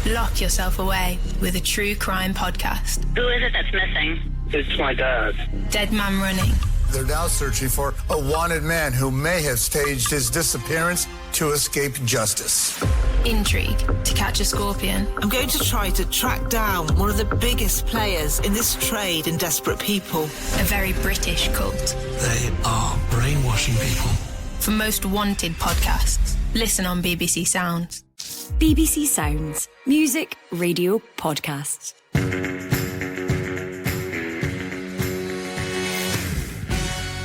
Lock yourself away with a true crime podcast. Who is it that's missing? It's my dad. Dead Man Running. They're now searching for a wanted man who may have staged his disappearance to escape justice. Intrigue to catch a scorpion. I'm going to try to track down one of the biggest players in this trade in Desperate People. A very British cult. They are brainwashing people. For Most Wanted podcasts, listen on BBC Sounds. BBC Sounds. Music, radio, podcasts.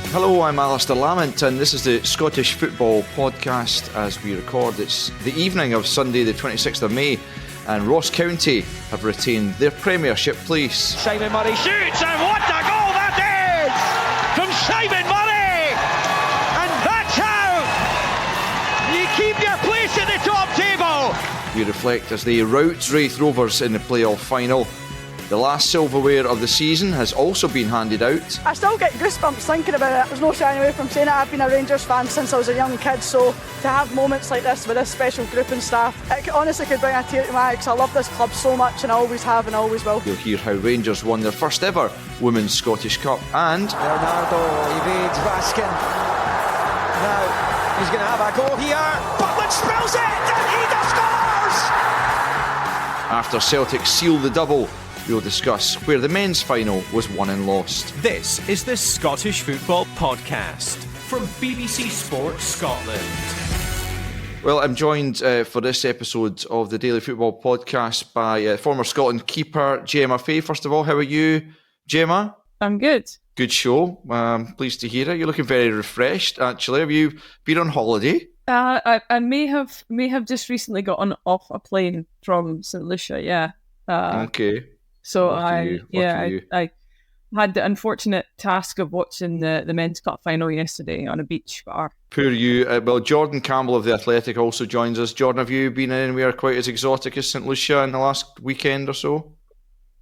Hello, I'm Alasdair Lamont, and this is the Scottish Football Podcast as we record. It's the evening of Sunday, the 26th of May, and Ross County have retained their Premiership place. Simon Murray shoots, and what a goal that is from Simon Murray! And that's how you keep your place at the top table. We reflect as they rout Raith Rovers in the playoff final. The last silverware of the season has also been handed out. I still get goosebumps thinking about it. There's no shying away from saying it. I've been a Rangers fan since I was a young kid, so to have moments like this with this special group and staff, it honestly could bring a tear to my eye because I love this club so much and I always have and I always will. You'll hear how Rangers won their first ever Women's Scottish Cup and... Bernardo evades Vaskin. Now he's going to have a go here. Butland spills it and he scores! After Celtic sealed the double, we'll discuss where the men's final was won and lost. This is the Scottish Football Podcast from BBC Sports Scotland. Well, I'm joined for this episode of the Daily Football Podcast by former Scotland keeper Gemma Fay. First of all, how are you, Gemma? I'm good. Good show. Pleased to hear it. You're looking very refreshed, actually. Have you been on holiday? I may have just recently gotten off a plane from St Lucia, yeah. Okay. So I had the unfortunate task of watching the Men's Cup final yesterday on a beach bar. Poor you. Well, Jordan Campbell of The Athletic also joins us. Jordan, have you been anywhere quite as exotic as St Lucia in the last weekend or so?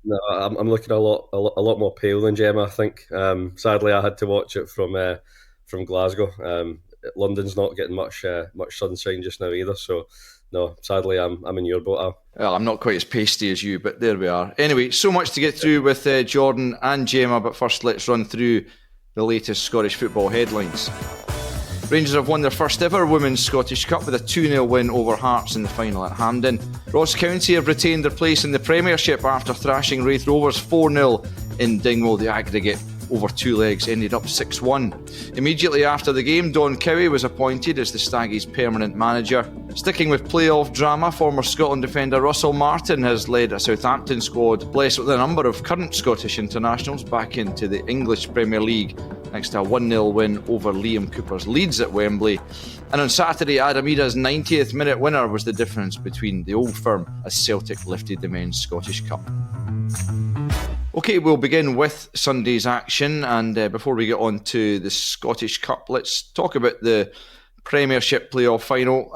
No, I'm looking a lot more pale than Gemma, I think. Sadly, I had to watch it from Glasgow. London's not getting much sunshine just now either, so no, sadly I'm in your boat, Al. Well, I'm not quite as pasty as you, but there we are. Anyway, so much to get through with Jordan and Gemma, but first let's run through the latest Scottish football headlines. Rangers have won their first ever Women's Scottish Cup with a 2-0 win over Hearts in the final at Hampden. Ross County have retained their place in the Premiership after thrashing Raith Rovers 4-0 in Dingwall. The aggregate over two legs ended up 6-1. Immediately after the game, Don Cowie was appointed as the Staggies' permanent manager. Sticking with playoff drama, former Scotland defender Russell Martin has led a Southampton squad blessed with a number of current Scottish internationals back into the English Premier League, next to a 1-0 win over Liam Cooper's Leeds at Wembley. And on Saturday, Adam Ida's 90th minute winner was the difference between the old firm as Celtic lifted the men's Scottish Cup. Okay, we'll begin with Sunday's action, and before we get on to the Scottish Cup, let's talk about the Premiership playoff final.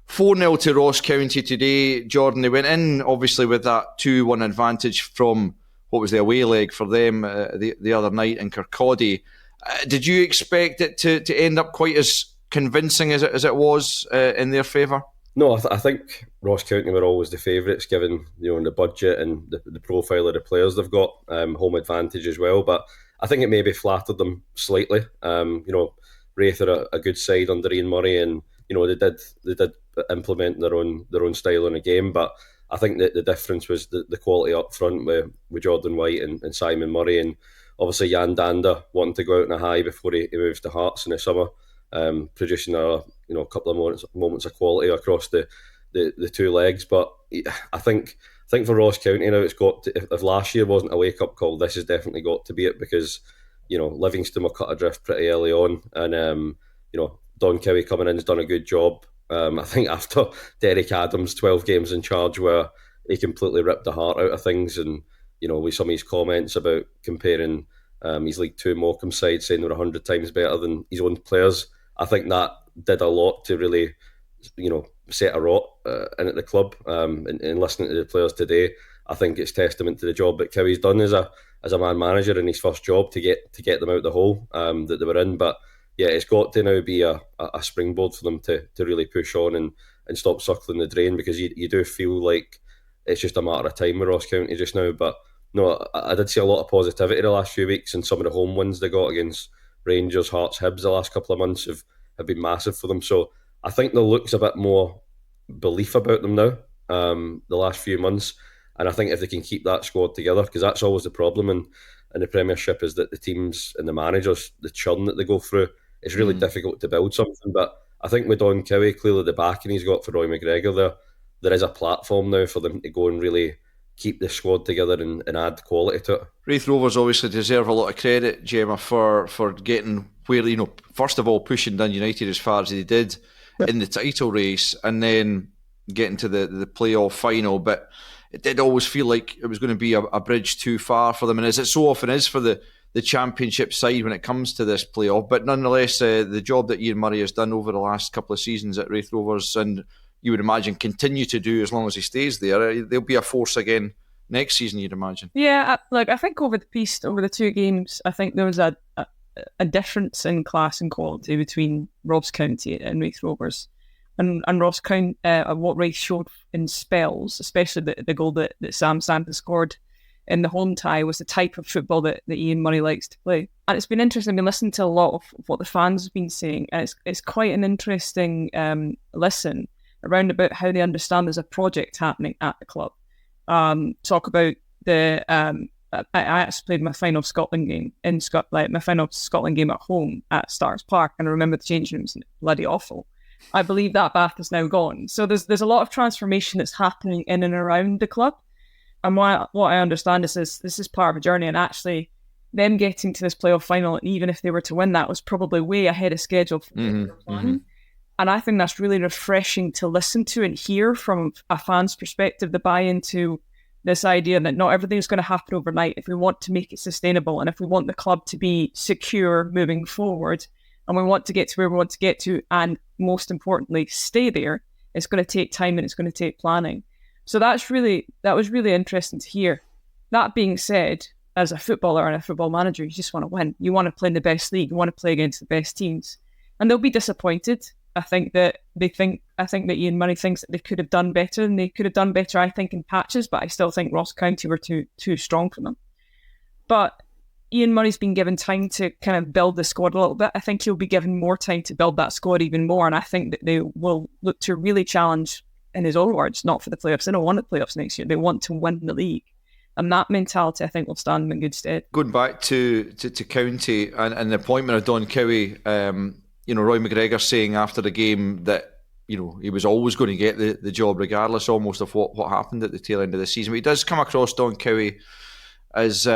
4-0 to Ross County today. Jordan, they went in obviously with that 2-1 advantage from what was the away leg for them the other night in Kirkcaldy. Did you expect it to end up quite as convincing as it was in their favour? No, I think Ross County were always the favourites, given the budget and the profile of the players they've got, home advantage as well. But I think it maybe flattered them slightly. Raith are a good side under Ian Murray, and they did implement their own style in the game. But I think that the difference was the quality up front with Jordan White and Simon Murray, and obviously Jan Danda wanting to go out on a high before he moves to Hearts in the summer. Producing a couple of moments of quality across the two legs. But I think for Ross County now, it's got to, if last year wasn't a wake up call, this has definitely got to be it, because Livingston were cut adrift pretty early on, and Don Cowie coming in has done a good job. I think after Derek Adams' 12 games in charge, where he completely ripped the heart out of things, and with some of his comments about comparing his League Two Morecambe side, saying they're 100 times better than his own players. I think that did a lot to really, set a rot in at the club. And listening to the players today, I think it's testament to the job that Cowie's done as a man manager in his first job to get them out the hole that they were in. But yeah, it's got to now be a springboard for them to really push on and and stop circling the drain, because you do feel like it's just a matter of time with Ross County just now. But no, I did see a lot of positivity the last few weeks, and some of the home wins they got against Rangers, Hearts, Hibs the last couple of months have been massive for them. So I think there looks a bit more belief about them now, the last few months. And I think if they can keep that squad together, because that's always the problem in the Premiership, is that the teams and the managers, the churn that they go through, it's really difficult to build something. But I think with Don Cowie, clearly the backing he's got for Roy McGregor there is a platform now for them to go and really keep the squad together and add quality to it. Raith Rovers obviously deserve a lot of credit, Gemma, for getting where, first of all, pushing Dundee United as far as they did in the title race, and then getting to the playoff final. But it did always feel like it was going to be a bridge too far for them, and as it so often is for the Championship side when it comes to this playoff. But nonetheless, the job that Ian Murray has done over the last couple of seasons at Raith Rovers, and you would imagine continue to do as long as he stays there, they'll be a force again next season, you'd imagine. Yeah, I think over the 2 games, I think there was a difference in class and quality between Ross County and Raith Rovers. And Ross County, what Raith showed in spells, especially the goal that Sam Santon scored in the home tie, was the type of football that Ian Murray likes to play. And it's been interesting. I've been listening to a lot of what the fans have been saying, and it's quite an interesting listen around about how they understand there's a project happening at the club. Talk about I actually played my final Scotland game my final Scotland game at home at Stars Park, and I remember the changing rooms bloody awful. I believe that bath is now gone. So there's a lot of transformation that's happening in and around the club. And what I understand is this is part of a journey, and actually them getting to this playoff final, and even if they were to win, that was probably way ahead of schedule for their plan. And I think that's really refreshing to listen to and hear from a fan's perspective, the buy-in to this idea that not everything's going to happen overnight. If we want to make it sustainable, and if we want the club to be secure moving forward, and we want to get to where we want to get to, and most importantly, stay there, it's going to take time and it's going to take planning. So that was really interesting to hear. That being said, as a footballer and a football manager, you just want to win. You want to play in the best league. You want to play against the best teams. And they'll be disappointed. I think that Ian Murray thinks that they could have done better, and they could have done better, I think, in patches, but I still think Ross County were too strong for them. But Ian Murray's been given time to kind of build the squad a little bit. I think he'll be given more time to build that squad even more, and I think that they will look to really challenge, in his own words, not for the playoffs. They don't want the playoffs next year. They want to win the league. And that mentality, I think, will stand them in good stead. Going back to County and the appointment of Don Cowie, Roy McGregor saying after the game that he was always going to get the job regardless almost of what happened at the tail end of the season. But he does come across, Don Cowie, as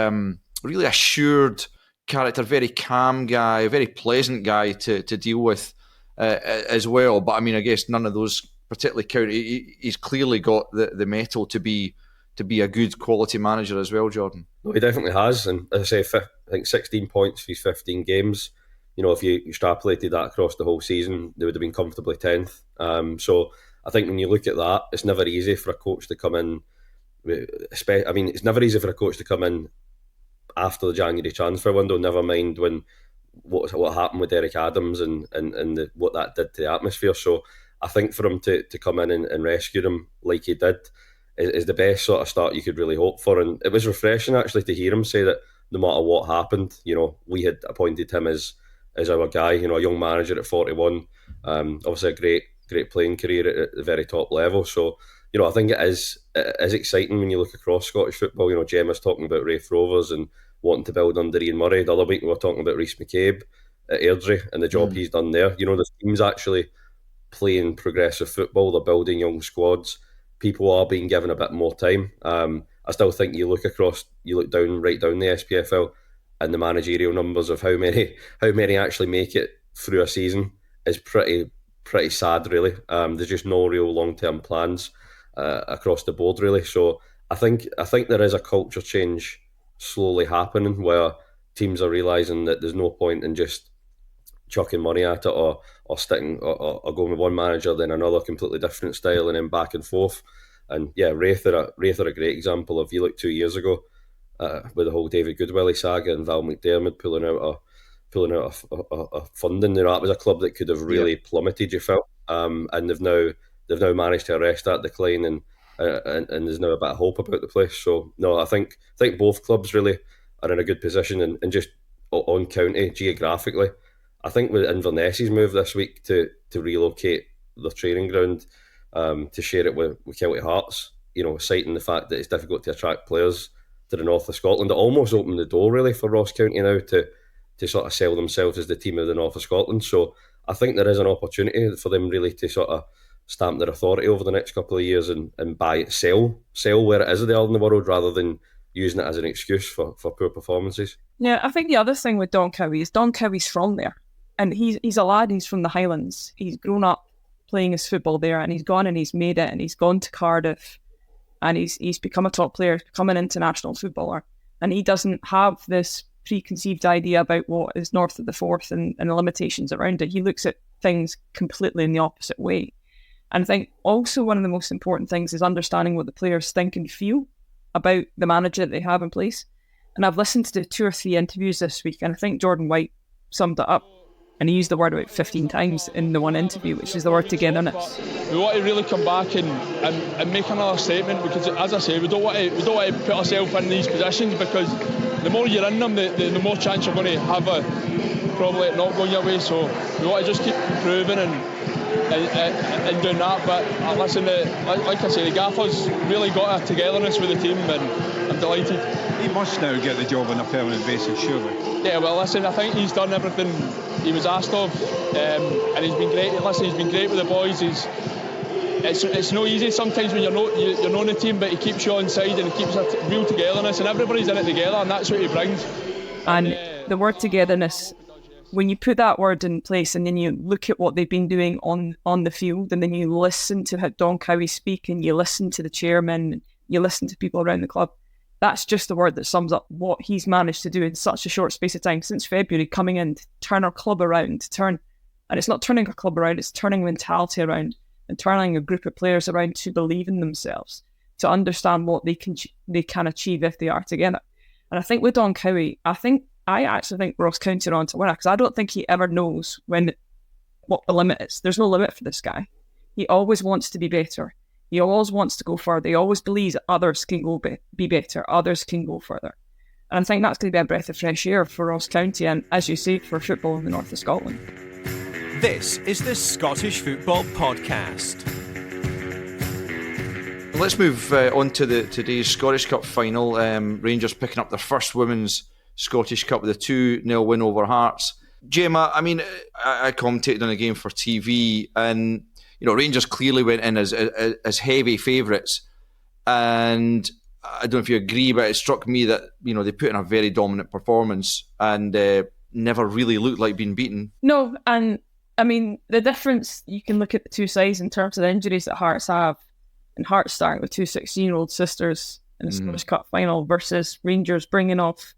really assured character, very calm guy, a very pleasant guy to deal with as well. But I mean, I guess none of those particularly count. He's clearly got the mettle to be a good quality manager as well, Jordan. No, he definitely has. And as I say, I think 16 points for his 15 games. If you extrapolated that across the whole season, they would have been comfortably 10th. So I think when you look at that, it's never easy for a coach to come in. It's never easy for a coach to come in after the January transfer window, never mind when what happened with Derek Adams and what that did to the atmosphere. So I think for him to come in and rescue them like he did is the best sort of start you could really hope for. And it was refreshing actually to hear him say that no matter what happened, we had appointed him as our guy, a young manager at 41, obviously a great playing career at the very top level. So, I think it is exciting when you look across Scottish football. Gemma's talking about Raith Rovers and wanting to build under Ian Murray. The other week we were talking about Rhys McCabe at Airdrie and the job he's done there. The team's actually playing progressive football. They're building young squads. People are being given a bit more time. I still think you look right down the SPFL, and the managerial numbers of how many actually make it through a season is pretty sad, really. There's just no real long-term plans across the board, really. So I think there is a culture change slowly happening where teams are realising that there's no point in just chucking money at it or sticking or going with one manager then another completely different style and then back and forth. And yeah, Raith are a great example of, you look 2 years ago with the whole David Goodwillie saga and Val McDermott pulling out a funding. That was a club that could have really plummeted, you felt, and they've now they've now managed to arrest that decline, and there's now a bit of hope about the place. So no, I think both clubs really are in a good position, and just on county geographically, I think with Inverness's move this week to relocate their training ground to share it with Celtic Hearts, citing the fact that it's difficult to attract players to the north of Scotland, it almost opened the door really for Ross County now to sort of sell themselves as the team of the north of Scotland. So I think there is an opportunity for them really to sort of stamp their authority over the next couple of years and sell where it is they are in the world, rather than using it as an excuse for poor performances. Yeah, I think the other thing with Don Cowie is Don Cowie's from there, and he's a lad. He's from the Highlands. He's grown up playing his football there, and he's gone and he's made it, and he's gone to Cardiff, and he's become a top player, he's become an international footballer, and he doesn't have this preconceived idea about what is north of the Forth and the limitations around it. He looks at things completely in the opposite way. And I think also one of the most important things is understanding what the players think and feel about the manager that they have in place. And I've listened to 2 or 3 interviews this week, and I think Jordan White summed it up, and he used the word about 15 times in the one interview, which is the word togetherness. We want to really come back and make another statement, because as I say, we don't want to put ourselves in these positions, because the more you're in them, the more chance you're going to have probably it not going your way. So we want to just keep improving and doing that. But listen, like I say, the gaffer's really got a togetherness with the team, and I'm delighted. He must now get the job on a permanent basis, surely. Yeah, well, listen, I think he's done everything he was asked of, and he's been great. Listen, he's been great with the boys. It's no easy sometimes when you're not on the team, but he keeps you on side and he keeps a real togetherness, and everybody's in it together, and that's what he brings. And the word togetherness, when you put that word in place and then you look at what they've been doing on the field, and then you listen to how Don Cowie speak, and you listen to the chairman, you listen to people around the club, that's just the word that sums up what he's managed to do in such a short space of time since February, coming in to turn our club around, and it's not turning our club around, it's turning mentality around and turning a group of players around to believe in themselves, to understand what they can achieve if they are together. And I think with Don Cowie, I actually think Ross County are on to win it, because I don't think he ever knows what the limit is. There's no limit for this guy. He always wants to be better. He always wants to go further. He always believes others can go be better. Others can go further. And I think that's going to be a breath of fresh air for Ross County, and, as you say, for football in the north of Scotland. This is the Scottish Football Podcast. Let's move on to today's Scottish Cup final. Rangers picking up their first Women's Scottish Cup with a 2-0 win over Hearts. Gemma, I mean, I commentated on a game for TV, and Rangers clearly went in as heavy favourites, and I don't know if you agree, but it struck me that they put in a very dominant performance and never really looked like being beaten. No, and I mean the difference, you can look at the two sides in terms of the injuries that Hearts have, and Hearts starting with 2 16-year-old sisters in the Scottish Cup final versus Rangers bringing off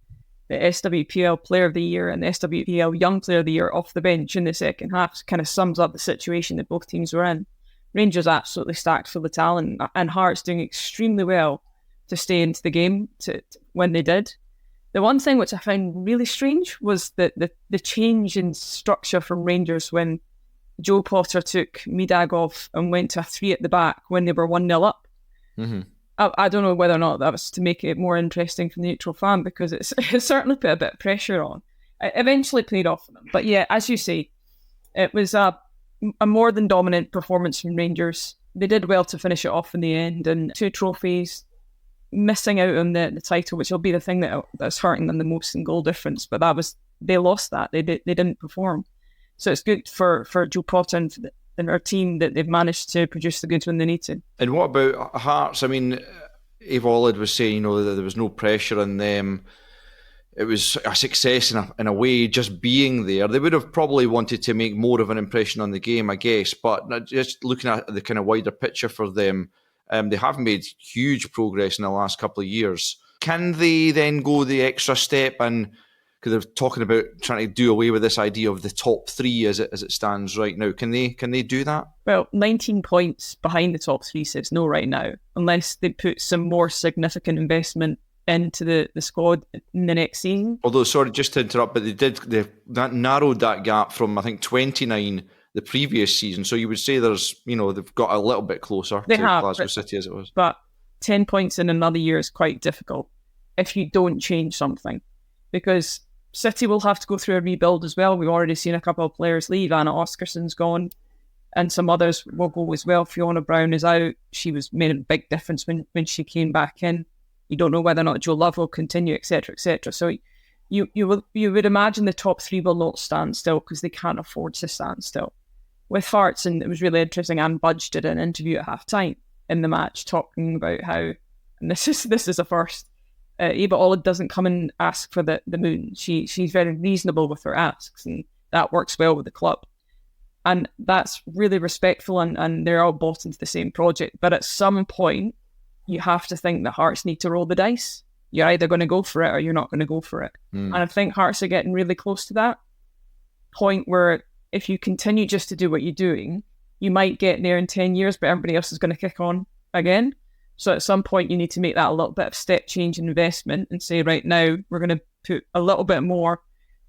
the SWPL Player of the Year and the SWPL Young Player of the Year off the bench in the second half. Kind of sums up the situation that both teams were in. Rangers absolutely stacked full of talent, and Hearts doing extremely well to stay into the game when they did. The one thing which I found really strange was that the change in structure from Rangers when Joe Potter took Midag off and went to a 3 at the back when they were 1-0 up. Mm-hmm. I don't know whether or not that was to make it more interesting for the neutral fan, because it certainly put a bit of pressure on. It eventually played off them. But yeah, as you say, it was a more than dominant performance from Rangers. They did well to finish it off in the end, and 2 trophies, missing out on the title, which will be the thing that's hurting them the most in goal difference. But they lost that. They didn't perform. So it's good for Joe Potter and our team that they've managed to produce the goods when they need to. And what about Hearts? I mean, Eve Ollard was saying, that there was no pressure on them. It was a success in a way, just being there. They would have probably wanted to make more of an impression on the game, I guess. But just looking at the kind of wider picture for them, they have made huge progress in the last couple of years. Can they then go the extra step? And because they're talking about trying to do away with this idea of the top 3 as it stands right now. Can they do that? Well, 19 points behind the top 3 says no right now, unless they put some more significant investment into the squad in the next season. Although, sorry, just to interrupt, but that narrowed that gap from, I think, 29 the previous season. So you would say they've got a little bit closer to Glasgow City as it was. But 10 points in another year is quite difficult if you don't change something, because City will have to go through a rebuild as well. We've already seen a couple of players leave. Anna Oskarsson's gone, and some others will go as well. Fiona Brown is out. She made a big difference when she came back in. You don't know whether or not Joe Love will continue, etc., etc. So you would imagine the top three will not stand still because they can't afford to stand still. With Hearts, and it was really interesting, Anne Budge did an interview at half-time in the match talking about how, and this is a first, Eva Ollard doesn't come and ask for the moon. She's very reasonable with her asks, and that works well with the club. And that's really respectful, and they're all bought into the same project. But at some point, you have to think that Hearts need to roll the dice. You're either going to go for it or you're not going to go for it. And I think Hearts are getting really close to that point where if you continue just to do what you're doing, you might get there in 10 years, but everybody else is going to kick on again. So at some point, you need to make that a little bit of step change in investment and say, right now, we're going to put a little bit more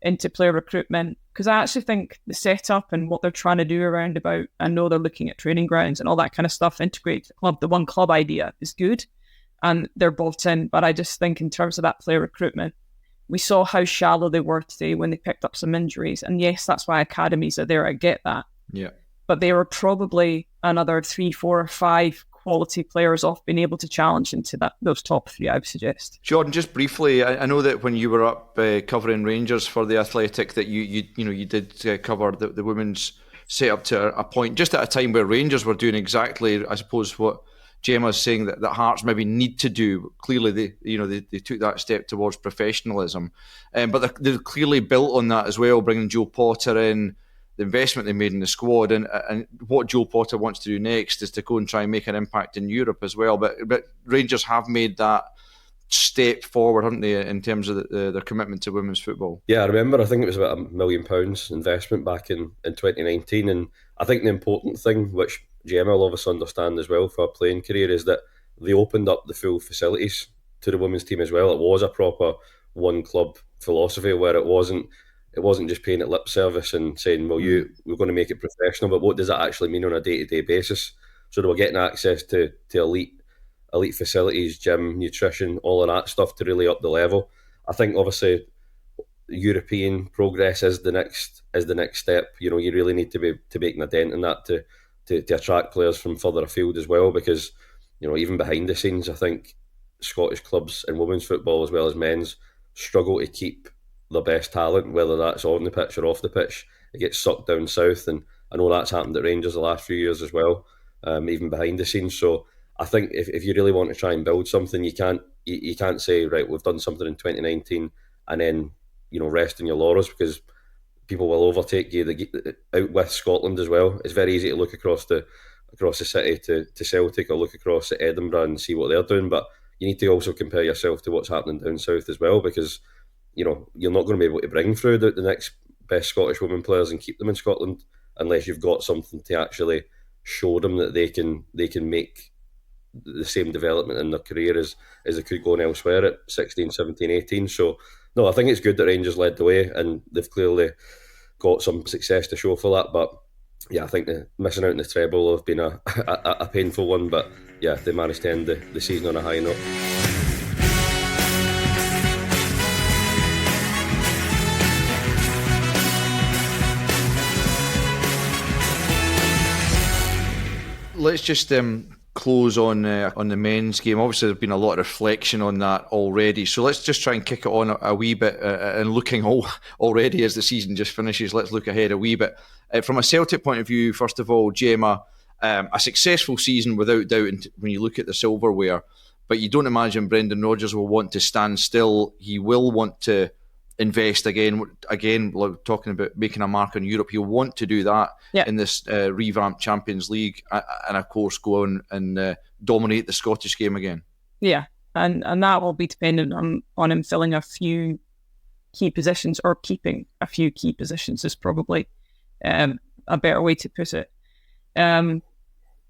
into player recruitment. Because I actually think the setup and what they're trying to do around about, I know they're looking at training grounds and all that kind of stuff, integrate the club. The one club idea is good and they're bought in. But I just think in terms of that player recruitment, we saw how shallow they were today when they picked up some injuries. And yes, that's why academies are there. I get that. Yeah. But they were probably another 3, 4 or 5 quality players off being able to challenge into those top 3, I would suggest. Jordan, just briefly, I know that when you were up covering Rangers for the Athletic, that you did cover the women's setup to a point, just at a time where Rangers were doing exactly, I suppose, what Gemma's saying that Hearts maybe need to do. Clearly, they took that step towards professionalism, but they're clearly built on that as well, bringing Joe Potter in, the investment they made in the squad, and what Joe Potter wants to do next is to go and try and make an impact in Europe as well. But Rangers have made that step forward, haven't they, in terms of their commitment to women's football? Yeah, I remember. I think it was about £1 million investment back in 2019, and I think the important thing, which Gemma will obviously understand as well for her playing career, is that they opened up the full facilities to the women's team as well. It was a proper one club philosophy where it wasn't just paying it lip service and saying, well, we're going to make it professional, but what does that actually mean on a day-to-day basis? So they were getting access to elite facilities, gym, nutrition, all of that stuff to really up the level. I think obviously European progress is the next step. You really need to be making a dent in that to attract players from further afield as well, because even behind the scenes, I think Scottish clubs in women's football as well as men's struggle to keep the best talent, whether that's on the pitch or off the pitch. It gets sucked down south, and I know that's happened at Rangers the last few years as well, even behind the scenes. So I think if you really want to try and build something, you can't say, right, we've done something in 2019 and then rest on your laurels, because people will overtake you out with Scotland as well. It's very easy to look across the city to Celtic, or look across at Edinburgh and see what they're doing, but you need to also compare yourself to what's happening down south as well, because you're not going to be able to bring through the next best Scottish women players and keep them in Scotland unless you've got something to actually show them that they can make the same development in their career as they could go on elsewhere at 16, 17, 18. So, no, I think it's good that Rangers led the way, and they've clearly got some success to show for that. But yeah, I think missing out on the treble will have been a painful one. But yeah, they managed to end the season on a high note. Let's just close on the men's game. Obviously, there's been a lot of reflection on that already. So let's just try and kick it on a wee bit. And looking already as the season just finishes, let's look ahead a wee bit. From a Celtic point of view, first of all, Gemma, a successful season without doubt when you look at the silverware. But you don't imagine Brendan Rodgers will want to stand still. He will want to invest again, like talking about making a mark on Europe. He'll want to do that in this revamped Champions League, and of course go on and dominate the Scottish game again. Yeah, and that will be dependent on him filling a few key positions, or keeping a few key positions is probably a better way to put it.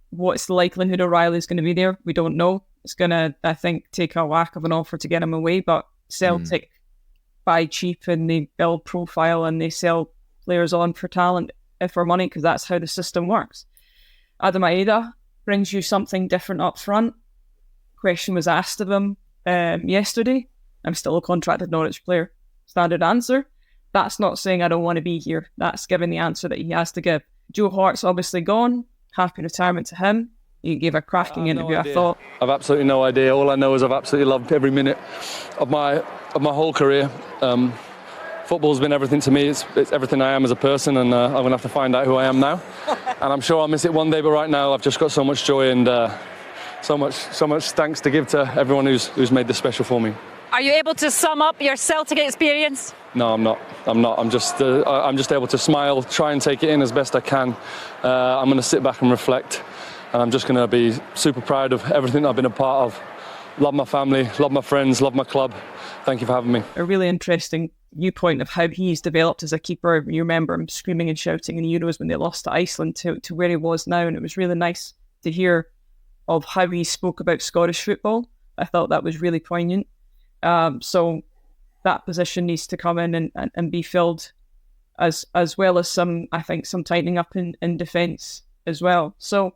What's the likelihood O'Reilly's going to be there? We don't know. It's going to, I think, take a whack of an offer to get him away, but Celtic buy cheap and they build profile and they sell players on for talent. for money, because that's how the system works. Adam Aida brings you something different up front. Question was asked of him yesterday. I'm still a contracted Norwich player. Standard answer. That's not saying I don't want to be here. That's giving the answer that he has to give. Joe Hart's obviously gone. Happy retirement to him. He gave a cracking interview, I thought. I've absolutely no idea. All I know is I've absolutely loved every minute of my whole career. Football's been everything to me. It's everything I am as a person, and I'm going to have to find out who I am now. And I'm sure I'll miss it one day, but right now I've just got so much joy and so much thanks to give to everyone who's made this special for me. Are you able to sum up your Celtic experience? No, I'm not. I'm just able to smile, try and take it in as best I can. I'm going to sit back and reflect, and I'm just going to be super proud of everything I've been a part of. Love my family, love my friends, love my club. Thank you for having me. A really interesting viewpoint of how he's developed as a keeper. You remember him screaming and shouting in the Euros when they lost to Iceland to where he was now, and it was really nice to hear of how he spoke about Scottish football. I thought that was really poignant. So that position needs to come in and be filled, as well as some tightening up in defence as well. So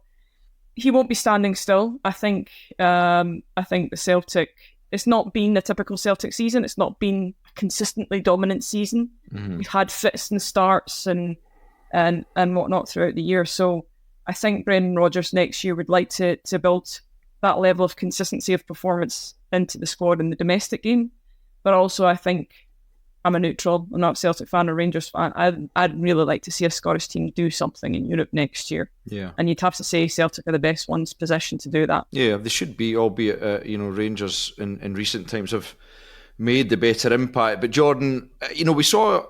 he won't be standing still. I think the Celtic, it's not been a typical Celtic season. It's not been a consistently dominant season. Mm-hmm. We've had fits and starts and whatnot throughout the year. So I think Brendan Rodgers next year would like to build that level of consistency of performance into the squad in the domestic game. But also, I think, I'm a neutral, I'm not a Celtic fan or Rangers fan. I'd really like to see a Scottish team do something in Europe next year. Yeah. And you'd have to say Celtic are the best ones positioned to do that. Yeah, they should be, albeit, Rangers in recent times have made the better impact. But Jordan, we saw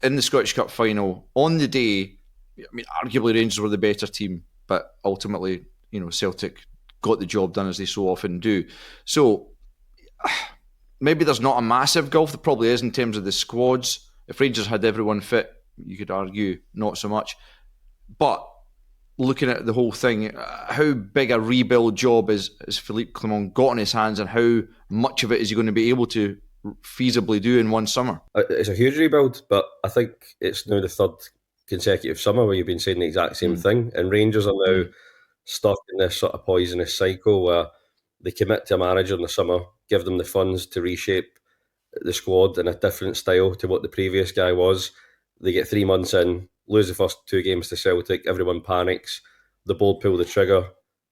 in the Scottish Cup final, on the day, arguably Rangers were the better team, but ultimately, Celtic got the job done as they so often do. So maybe there's not a massive gulf. There probably is in terms of the squads. If Rangers had everyone fit, you could argue not so much. But looking at the whole thing, how big a rebuild job is Philippe Clement got on his hands, and how much of it is he going to be able to feasibly do in one summer? It's a huge rebuild, but I think it's now the third consecutive summer where you've been saying the exact same thing. And Rangers are now stuck in this sort of poisonous cycle where they commit to a manager in the summer, give them the funds to reshape the squad in a different style to what the previous guy was. They get 3 months in, lose the first 2 games to Celtic, everyone panics, the board pull the trigger,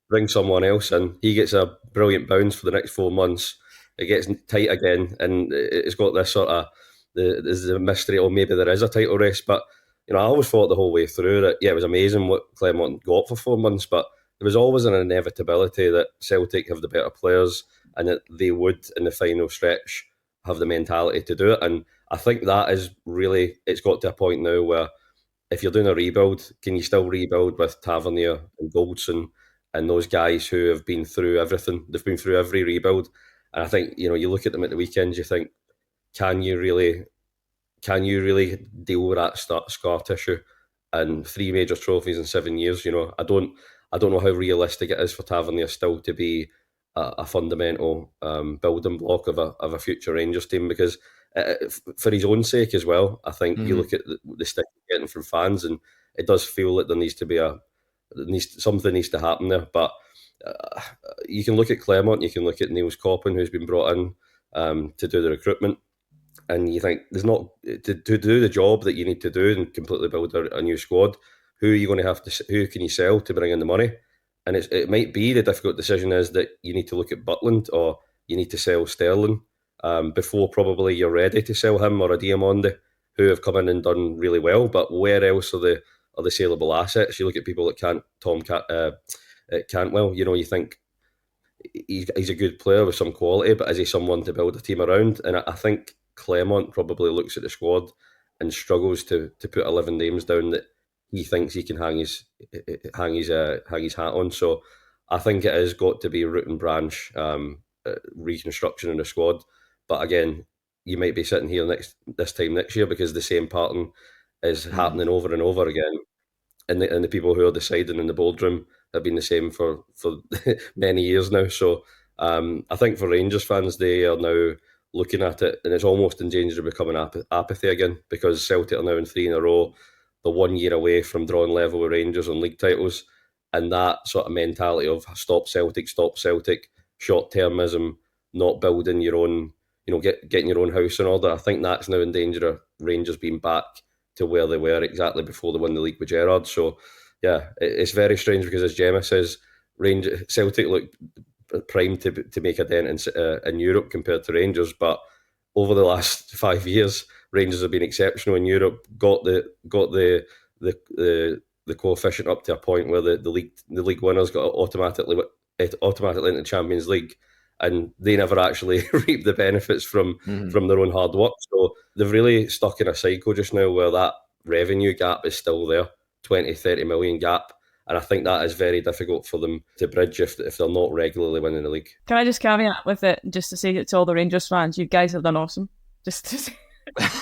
bring someone else in, he gets a brilliant bounce for the next 4 months, it gets tight again, and it's got this sort of, there's a mystery, or maybe there is a title race, but I always thought the whole way through that, it was amazing what Clement got for 4 months, but there was always an inevitability that Celtic have the better players and that they would, in the final stretch, have the mentality to do it. And I think that is really, it's got to a point now where if you're doing a rebuild, can you still rebuild with Tavernier and Goldson and those guys who have been through everything? They've been through every rebuild. And I think, you look at them at the weekends, you think, can you really deal with that scar tissue and 3 major trophies in 7 years? I don't know how realistic it is for Tavernier still to be a fundamental building block of a future Rangers team, because for his own sake as well, I think you look at the stick he's getting from fans, and it does feel that there needs to be something needs to happen there. But you can look at Clement, you can look at Niels Coppen, who's been brought in to do the recruitment, and you think there's not to do the job that you need to do and completely build a new squad. Who are you going to have to? Who can you sell to bring in the money? And it might be the difficult decision is that you need to look at Butland or you need to sell Sterling before probably you're ready to sell him or a Diamonde, who have come in and done really well. But where else are the saleable assets? You look at people like Cantwell. You think he's a good player with some quality, but is he someone to build a team around? And I think Clement probably looks at the squad and struggles to put 11 names down that he thinks he can hang his hat on. So I think it has got to be root and branch reconstruction in the squad. But again, you might be sitting here this time next year because the same pattern is happening over and over again, and the people who are deciding in the boardroom have been the same for many years now. So I think for Rangers fans, they are now looking at it, and it's almost in danger of becoming apathy again, because Celtic are now in 3 in a row. they're 1 year away from drawing level with Rangers on league titles, and that sort of mentality of stop Celtic, short-termism, not building your own, getting your own house in order. I think that's now in danger of Rangers being back to where they were exactly before they won the league with Gerrard. So, yeah, it's very strange because, as Gemma says, Celtic look primed to make a dent in Europe compared to Rangers, but over the last 5 years, Rangers have been exceptional in Europe. Got the coefficient up to a point where the league winners got automatically into the Champions League, and they never actually reap the benefits from their own hard work. So they've really stuck in a cycle just now where that revenue gap is still there, 20-30 million gap. And I think that is very difficult for them to bridge if they're not regularly winning the league. Can I just caveat with it, just to say it to all the Rangers fans, you guys have done awesome. Just to say,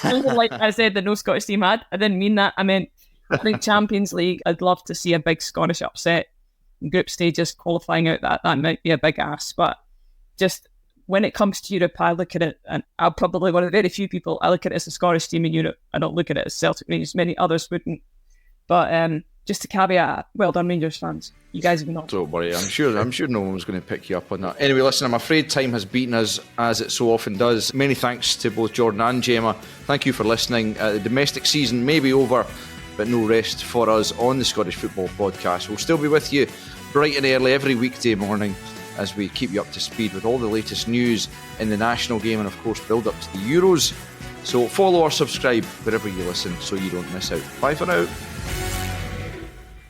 like I said, the no Scottish team had. I didn't mean that. I meant, I think Champions League, I'd love to see a big Scottish upset. Group stages, qualifying out, that might be a big ask. But just when it comes to Europe, I look at it, and I'm probably one of the very few people, I look at it as a Scottish team in Europe. I don't look at it as Celtic Rangers. Many others wouldn't. But just to caveat, well done Rangers fans. You guys have been awesome. Don't worry, I'm sure no one was going to pick you up on that. Anyway, listen, I'm afraid time has beaten us, as it so often does. Many thanks to both Jordan and Gemma. Thank you for listening. The domestic season may be over, but no rest for us on the Scottish Football Podcast. We'll still be with you bright and early every weekday morning as we keep you up to speed with all the latest news in the national game and, of course, build up to the Euros. So follow or subscribe wherever you listen so you don't miss out. Bye for now.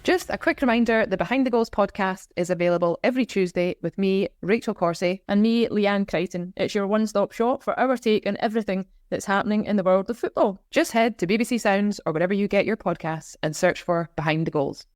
Just a quick reminder, the Behind the Goals podcast is available every Tuesday with me, Rachel Corsey. And me, Leanne Crichton. It's your one-stop shop for our take on everything that's happening in the world of football. Just head to BBC Sounds or wherever you get your podcasts and search for Behind the Goals.